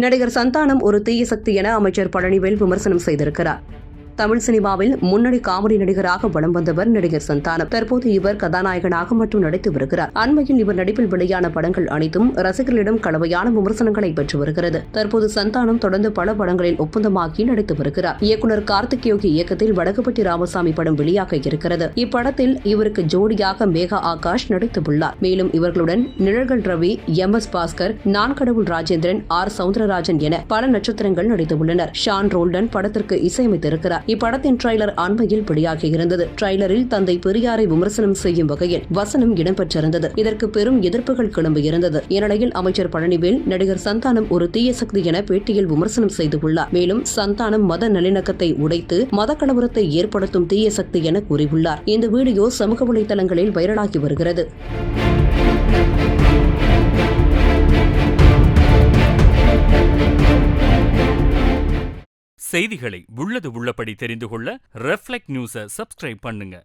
நடிகர் சந்தானம் ஒரு தீய சக்தி என அமைச்சர் பழனிவேல் விமர்சனம் செய்திருக்கிறார். தமிழ் சினிமாவில் முன்னணி காமெடி நடிகராக வலம் வந்தவர் நடிகர் சந்தானம். தற்போது இவர் கதாநாயகனாக மட்டும் நடித்து வருகிறார். அண்மையில் இவர் நடிப்பில் வெளியான படங்கள் அனைத்தும் ரசிகர்களிடம் கலவையான விமர்சனங்களை பெற்று வருகிறது. தற்போது சந்தானம் தொடர்ந்து பல படங்களில் ஒப்பந்தமாகி நடித்து வருகிறார். இயக்குநர் கார்த்திக் யோகி இயக்கத்தில் வடக்குப்பட்டி ராமசாமி படம் வெளியாக இருக்கிறது. இப்படத்தில் இவருக்கு ஜோடியாக மேகா ஆகாஷ் நடித்துள்ளார். மேலும் இவர்களுடன் நிழல்கள் ரவி, MS பாஸ்கர், நான் கடவுள் ராஜேந்திரன், R சவுந்தரராஜன் என பல நட்சத்திரங்கள் நடித்துள்ளனர். ஷான் ரோல்டன் படத்திற்கு இசையமைத்திருக்கிறார். இப்படத்தின் ட்ரெய்லர் அண்மையில் வெளியாகியிருந்தது. ட்ரெய்லரில் தந்தை பெரியாரை விமர்சனம் செய்யும் வகையில் வசனம் இடம்பெற்றிருந்தது. இதற்கு பெரும் எதிர்ப்புகள் கிளம்பியிருந்தது. இந்நிலையில் அமைச்சர் பழனிவேல் நடிகர் சந்தானம் ஒரு தீய சக்தி என பேட்டியில் விமர்சனம் செய்துள்ளார். மேலும் சந்தானம் மத நல்லிணக்கத்தை உடைத்து மத கலவரத்தை ஏற்படுத்தும் தீய சக்தி என கூறியுள்ளார். இந்த வீடியோ சமூக வலைதளங்களில் வைரலாகி வருகிறது. செய்திகளை உள்ளது உள்ளபடி தெரிந்து கொள்ள ரெஃப்ளெக்ட் நியூஸை சப்ஸ்கிரைப் பண்ணுங்க.